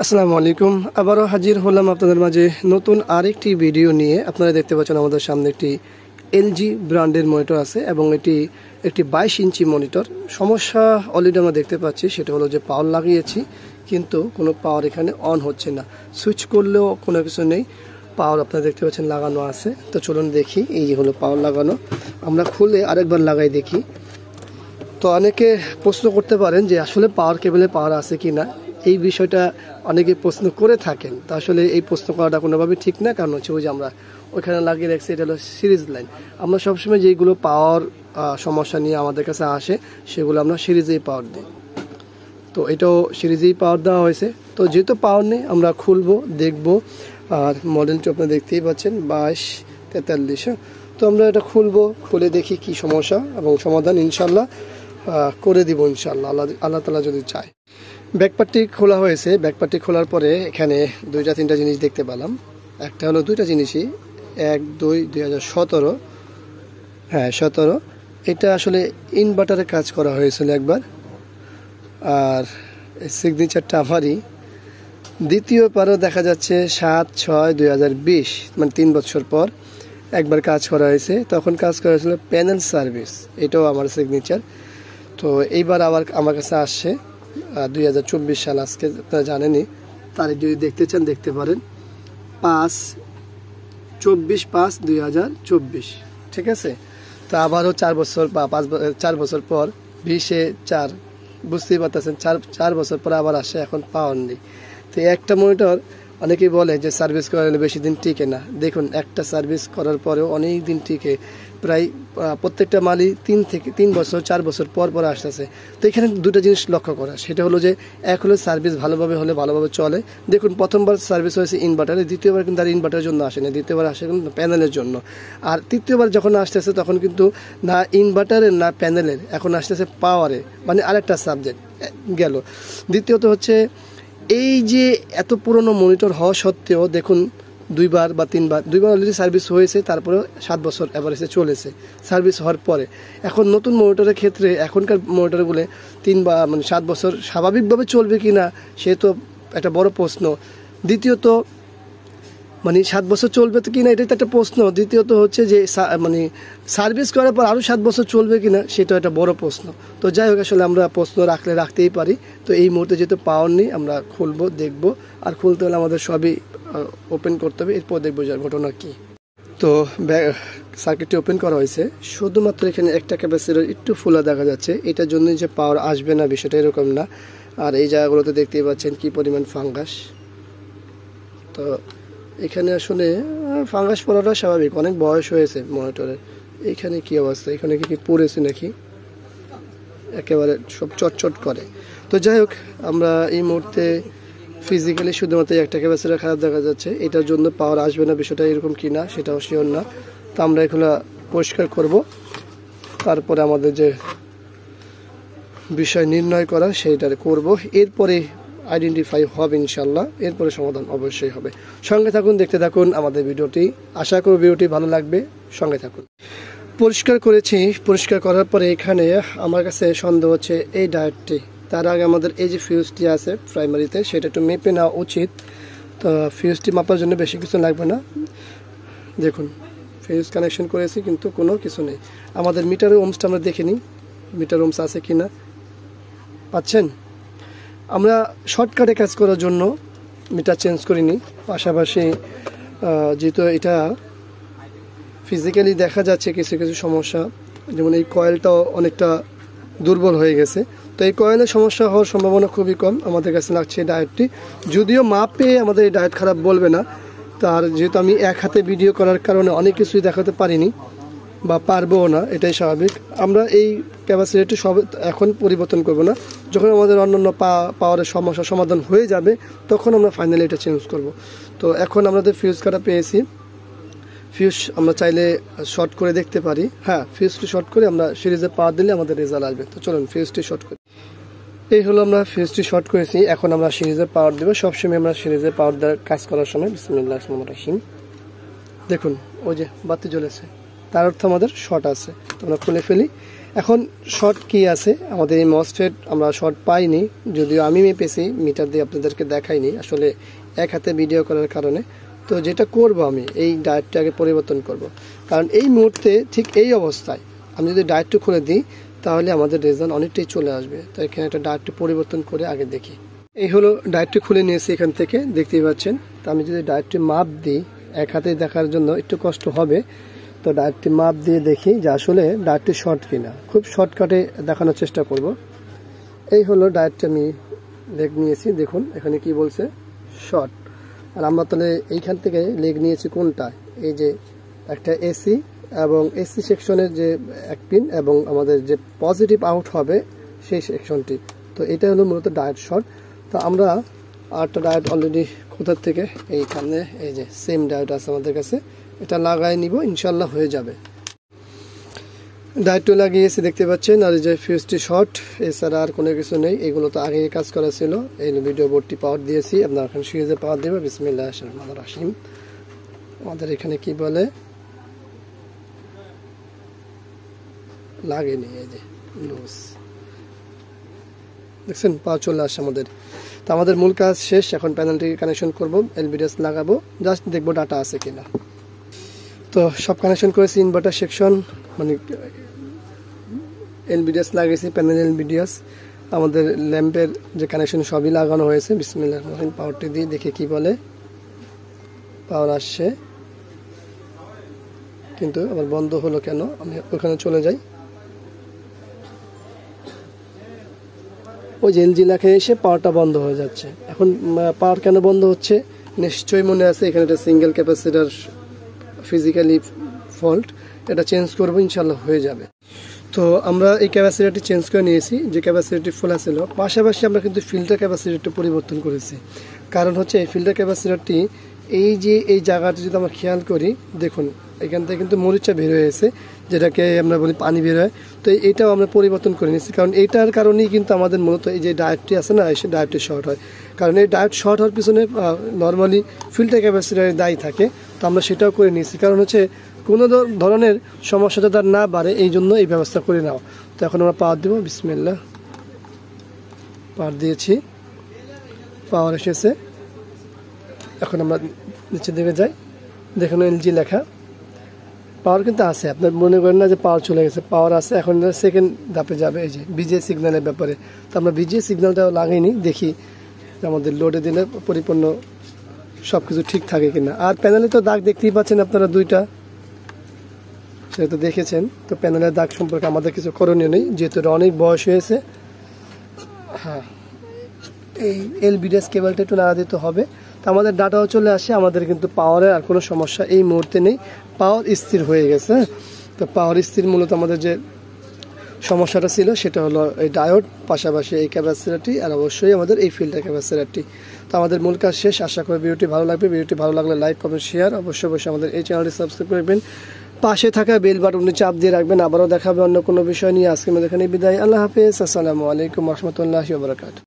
আসসালামু আলাইকুম। আবারও হাজির হলাম আপনাদের মাঝে নতুন আরেকটি ভিডিও নিয়ে। আপনারা দেখতে পাচ্ছেন আমাদের সামনে একটি এলজি ব্র্যান্ডের মনিটর আছে এবং এটি একটি 22 ইঞ্চি মনিটর। সমস্যা অলরেডি আমরা দেখতে পাচ্ছি, সেটা হলো যে পাওয়ার লাগিয়েছি কিন্তু কোনো পাওয়ার এখানে অন হচ্ছে না, সুইচ করলেও কোনো কিছু নেই। পাওয়ার আপনারা দেখতে পাচ্ছেন লাগানো আছে। তো চলুন দেখি, এই যে হলো পাওয়ার লাগানো। আমরা খুলে আরেকবার লাগাই দেখি। তো অনেকে প্রশ্ন করতে পারেন যে আসলে পাওয়ার কেবলে পাওয়ার আছে কি না, এই বিষয়টা অনেকে প্রশ্ন করে থাকেন। তো আসলে এই প্রশ্ন করাটা কোনোভাবেই ঠিক না, কারণ হচ্ছে ওই যে আমরা ওইখানে লাগিয়ে রাখছি, এটা হলো সিরিজ লাইন। আমরা সবসময় যেগুলো পাওয়ার সমস্যা নিয়ে আমাদের কাছে আসে সেগুলো আমরা সিরিজেই পাওয়ার দিই। তো এটাও সিরিজেই পাওয়ার দেওয়া হয়েছে। তো যেহেতু পাওয়ার নেই, আমরা খুলবো, দেখবো। আর মডেলটা আপনারা দেখতেই পাচ্ছেন 2243। তো আমরা এটা খুলবো, খুলে দেখি কি সমস্যা এবং সমাধান ইনশাল্লাহ করে দিব ইনশাল্লাহ, আল্লাহ তাআলা যদি চায়। ব্যাকপার্টটি খোলা হয়েছে। ব্যাকপার্টটি খোলার পরে এখানে দুইটা তিনটা জিনিস দেখতে পেলাম। একটা হলো দুইটা জিনিসই 1/2/2017, হ্যাঁ 17। এটা আসলে ইনভার্টারে কাজ করা হয়েছিল একবার, আর সিগনেচারটা আমারই। দ্বিতীয়বারও দেখা যাচ্ছে 7/6/2020, মানে 3 বছর পর একবার কাজ করা হয়েছে। তখন কাজ করা হয়েছিল প্যানেল সার্ভিস, এটাও আমার সিগনেচার। তো এইবার আবার আমার কাছে আসছে 2024 সাল। আজকে আপনারা জানেনই, তারিখ যদি দেখতে চান দেখতে পারেন, 5/24/5/2024, ঠিক আছে। তো আবারও 4 বছর বা 4 বছর পর 20/4, বুঝতেই পারতেছেন, 4 বছর পর আবার আসে। এখন পাওয়ার নেই। তো একটা মনিটর অনেকেই বলে যে সার্ভিস করালে বেশি দিন টিকে না। দেখুন, একটা সার্ভিস করার পরেও অনেক দিন টিকে। প্রায় প্রত্যেকটা মালই 3 বছর 4 বছর পর পর আসতেছে। তো এখানে দুটো জিনিস লক্ষ্য করা, সেটা হলো যে এক হলো সার্ভিস ভালোভাবে হলে ভালোভাবে চলে। দেখুন, প্রথমবার সার্ভিস হয়েছে ইনভার্টারে, দ্বিতীয়বার কিন্তু আর ইনভার্টারের জন্য আসেনি, দ্বিতীয়বার আসে কিন্তু প্যানেলের জন্য। আর তৃতীয়বার যখন আসতেছে তখন কিন্তু না ইনভার্টারের না প্যানেলের, এখন আসতেছে পাওয়ারে, মানে আরেকটা সাবজেক্ট গেল। দ্বিতীয়ত হচ্ছে এই যে এত পুরনো মনিটর হওয়া সত্ত্বেও দেখুন, দুইবার অলরেডি সার্ভিস হয়েছে, তারপরে 7 বছর এভারেজে চলেছে সার্ভিস হওয়ার পরে। এখন নতুন মনিটরের ক্ষেত্রে এখনকার মনিটরগুলো 7 বছর স্বাভাবিকভাবে চলবে কি না, সে তো একটা বড় প্রশ্ন। দ্বিতীয়ত 7 বছর চলবে তো কিনা, এটাই তো একটা প্রশ্ন। দ্বিতীয়ত হচ্ছে যে সার্ভিস করার পর আরও 7 বছর চলবে কিনা, সেটাও একটা বড় প্রশ্ন। তো যাই হোক, আসলে আমরা প্রশ্ন রাখতেই পারি। তো এই মুহূর্তে যেহেতু পাওয়ার নেই, আমরা খুলবো, দেখবো। আর খুলতে হলে আমাদের সবই ওপেন করতে হবে, এরপর দেখবো যে ঘটনা কী। তো সার্কিটটি ওপেন করা হয়েছে, শুধুমাত্র এখানে একটা ক্যাপাসিটর একটু ফুলা দেখা যাচ্ছে। এটার জন্য যে পাওয়ার আসবে না বিষয়টা এরকম না। আর এই জায়গাগুলোতে দেখতেই পাচ্ছেন কি পরিমাণ ফাঙ্গাস। তো এখানে আসলে ফাঙ্গাস পড়াটা স্বাভাবিক, অনেক বয়স হয়েছে মনিটরের। এইখানে কি অবস্থা, এখানে কি পড়েছে নাকি, একেবারে সব চটচট করে। তো যাই হোক, আমরা এই মুহূর্তে ফিজিক্যালি শুধুমাত্র একটা ক্যাপাসিটর খারাপ দেখা যাচ্ছে, এটার জন্য পাওয়ার আসবে না বিষয়টা এরকম কি না সেটাও শিওর না। তো আমরা এগুলো পরিষ্কার করব, তারপরে আমাদের যে বিষয় নির্ণয় করা সেইটা করব, এরপরে আইডেন্টিফাই হবে ইনশাল্লাহ, এরপরে সমাধান অবশ্যই হবে। সঙ্গে থাকুন, দেখতে থাকুন আমাদের ভিডিওটি। আশা করি ভিডিওটি ভালো লাগবে, সঙ্গে থাকুন। পরিষ্কার করেছি, পরিষ্কার করার পরে এখানে আমার কাছে সন্দেহ হচ্ছে এই ডায়োডটি। তার আগে আমাদের এই যে ফিউজটি আছে প্রাইমারিতে, সেটা একটু মেপে নেওয়া উচিত। তো ফিউজটি মাপার জন্য বেশি কিছু লাগবে না। দেখুন, ফিউজ কানেকশন করেছি কিন্তু কোনো কিছু নেই। আমাদের মিটারের ওমসটা আমরা দেখে নিই, মিটার ওমস আছে কিনা। পাচ্ছেন, আমরা শর্টকাটে কাজ করার জন্য মিটার চেঞ্জ করিনি। পাশাপাশি যেহেতু এটা ফিজিক্যালি দেখা যাচ্ছে কিছু কিছু সমস্যা, যেমন এই কয়েলটাও অনেকটা দুর্বল হয়ে গেছে। তো এই কয়েলের সমস্যা হওয়ার সম্ভাবনা খুবই কম আমাদের কাছে লাগছে এই ডায়োডটি। যদিও মাপে আমাদের এই ডায়োড খারাপ বলবে না, তার যেহেতু আমি এক হাতে ভিডিও করার কারণে অনেক কিছুই দেখাতে পারিনি বা পারবও না, এটাই স্বাভাবিক। আমরা এই ক্যাপাসিটি সব এখন পরিবর্তন করব না, যখন আমাদের অন্যান্য পাওয়ারের সমস্যা সমাধান হয়ে যাবে তখন আমরা ফাইনালি এটা চেঞ্জ করব। তো এখন আমাদের ফিউজ কাটা পেয়েছি। ফিউজ আমরা চাইলে শর্ট করে দেখতে পারি। হ্যাঁ, ফিউজটি শর্ট করে আমরা সিরিজে পাওয়ার দিলে আমাদের রেজাল্ট আসবে। তো চলুন ফিউজটি শর্ট করি। এই হলো আমরা ফিউজটি শর্ট করেছি, এখন আমরা সিরিজে পাওয়ার দেবো। সবসময় আমরা সিরিজে পাওয়ার দেওয়ার কাজ করার সময় বিসমিল্লাহির রহমানির রহিম, দেখুন ওই যে বাতি জ্বলেছে, তার অর্থ আমাদের শর্ট আছে। তো আমরা খুলে ফেলি। এখন শর্ট কি আছে আমাদের এই মসফেট আমরা শর্ট পাইনি, যদিও আমি মেপেছি, মিটার দিয়ে আপনাদেরকে দেখাইনি আসলে এক হাতে ভিডিও করার কারণে। তো যেটা করব আমি এই ডায়োডটাকে পরিবর্তন করব, কারণ এই মুহূর্তে ঠিক এই অবস্থায় আমি যদি ডায়োডটা খুলে দিই তাহলে আমাদের রেজাল্ট অনেকটাই চলে আসবে। তো এখানে একটা ডায়োডটা পরিবর্তন করে আগে দেখি। এই হলো ডায়োডটা খুলে নিয়েছি এখান থেকে, দেখতেই পাচ্ছেন। তো আমি যদি ডায়োডটি মাপ দিই, এক হাতে দেখার জন্য একটু কষ্ট হবে, তো ডায়োডটি মাপ দিয়ে দেখি যে আসলে ডায়োডটি শর্ট কিনা। খুব শর্টকাটে দেখানোর চেষ্টা করব। এই হলো ডায়োডটা আমি লেগ নিয়েছি, দেখুন এখানে কি বলছে শর্ট। আর আমরা তাহলে এইখান থেকে লেগ নিয়েছি কোনটা, এই যে একটা এসি এবং এসি সেকশনের যে এক পিন এবং আমাদের যে পজিটিভ আউট হবে সেই সেকশনটি। তো এটা হলো মূলত ডায়োড শর্ট। তো আমরা আরেকটা ডায়োড অলরেডি কোথার থেকে, এইখানে এই যে সেম ডায়োড আছে আমাদের কাছে, এটা লাগাই নিব, ইনশাল্লাহ হয়ে যাবে। ডায়োডটা লাগিয়েছি দেখতে পাচ্ছেন, আর এই যে ফিউজটি শর্ট, এছাড়া আর কোনো কিছু নেই। এগুলো তো আগে কাজ করা ছিল। এই ভিডিও বোর্ডটি পাওয়ার দিয়েছি, আপনার এখন সুইচে পাওয়ার দেবে। বিসমিল্লাহির রহমানির রহিম। আমাদের এখানে কি বলে লাগেনি, এই যে লুজ, দেখছেন পাওয়ার চলে আসছে আমাদের। তো আমাদের মূল কাজ শেষ, এখন প্যানেলটি কানেকশন করব, এলবিডিএস লাগাবো, জাস্ট দেখবো ডাটা আছে কিনা। তো সব কানেকশন করেছি, ইনভার্টার সেকশন মানে এলবিডিএস লাগিয়েছি, প্যানেল এলবিডিএস, আমাদের ল্যাম্পের যে কানেকশন সবই লাগানো হয়েছে। বিসমিল্লাহির রহমানির রহিম। পাওয়ারটি দিয়ে দেখে কি বলে, পাওয়ার আসছে, কিন্তু আবার বন্ধ হলো কেন, আমি ওখানে চলে যাই। ওই যে এলজি লেখা এসে পাওয়ারটা বন্ধ হয়ে যাচ্ছে। এখন পাওয়ার কেন বন্ধ হচ্ছে, নিশ্চয়ই মনে আছে এখানে একটা সিঙ্গেল ক্যাপাসিটার ফিজিক্যালি ফল্ট, এটা চেঞ্জ করবো, ইনশাল্লাহ হয়ে যাবে। তো আমরা এই ক্যাপাসিটারটি চেঞ্জ করে নিয়েছি, যে ক্যাপাসিটারটি ফোলা ছিল। পাশাপাশি আমরা কিন্তু ফিল্টার ক্যাপাসিটারটি পরিবর্তন করেছি। কারণ হচ্ছে এই ফিল্টার ক্যাপাসিটারটি এই যে এই জায়গাটা যদি আমরা খেয়াল করি, দেখুন এখান থেকে কিন্তু মরিচা বের হয়েছে, যেটাকে আমরা বলি পানি বের হয়। তো এইটাও আমরা পরিবর্তন করে নিয়েছি, কারণ এইটার কারণেই কিন্তু আমাদের মূলত এই যে ডায়োডটি আছে না, সেই ডায়োডটি শর্ট হয়। কারণ এই ডায়োড শর্ট হওয়ার পিছনে নর্মালি ফিল্টার ক্যাপাসিটারের দায়ী থাকে। তো আমরা সেটাও করে নিয়েছি, কারণ হচ্ছে কোনো ধরনের সমস্যা যাতে না বাড়ে, এই জন্য এই ব্যবস্থা করে নাও। তো এখন আমরা পাওয়ার দেবো, বিসমিল্লাহ, পাওয়ার দিয়েছি, পাওয়ার এসেছে। এখন আমরা নিচে দিকে যাই, দেখুন এলজি লেখা, পাওয়ার কিন্তু আছে। আপনার মনে করেন না যে পাওয়ার চলে গেছে, পাওয়ার আছে। এখন সেকেন্ড ধাপে যাবে, এই যে বিজিএ সিগন্যালের ব্যাপারে। তো আমরা বিজিএ সিগন্যালটাও লাগাইনি, দেখি আমাদের লোডে দিলে পরিপূর্ণ সব কিছু ঠিক থাকে কিনা। আর প্যানেলে তো দাগ দেখতেই পাচ্ছেন আপনারা দুইটা, সেটা তো দেখেছেন। তো প্যানেলের দাগ সম্পর্কে আমাদের কিছু করণীয় নেই, যেহেতু এটা অনেক বয়স হয়েছে। হ্যাঁ, এই এলবিডিএস কেবলটা একটু লাগা দিতে হবে। তো আমাদের ডাটাও চলে আসে, আমাদের কিন্তু পাওয়ারের আর কোনো সমস্যা এই মুহূর্তে নেই, পাওয়ার স্থির হয়ে গেছে। তো পাওয়ার স্থির মূলত আমাদের যে সমস্যাটা ছিল সেটা হলো এই ডায়োড, পাশাপাশি এই ক্যাপাসিটারটি, আর অবশ্যই আমাদের এই ফিল্টার ক্যাপাসিটারটি। তো আমাদের মূল কাজ শেষ, আশা করি ভিডিওটি ভালো লাগবে। ভিডিওটি ভালো লাগলে লাইক, কমেন্ট, শেয়ার, অবশ্যই আমাদের এই চ্যানেলটি সাবস্ক্রাইব করবেন, পাশে থাকা বেল বাটনটি চাপ দিয়ে রাখবেন। আবারও দেখাবে অন্য কোনো বিষয় নিয়ে। আজকে আমাদের এখানে বিদায়, আল্লাহ হাফেজ, আসসালামু আলাইকুম রহমতুল্লাহি ওয়া বারাকাতুহু।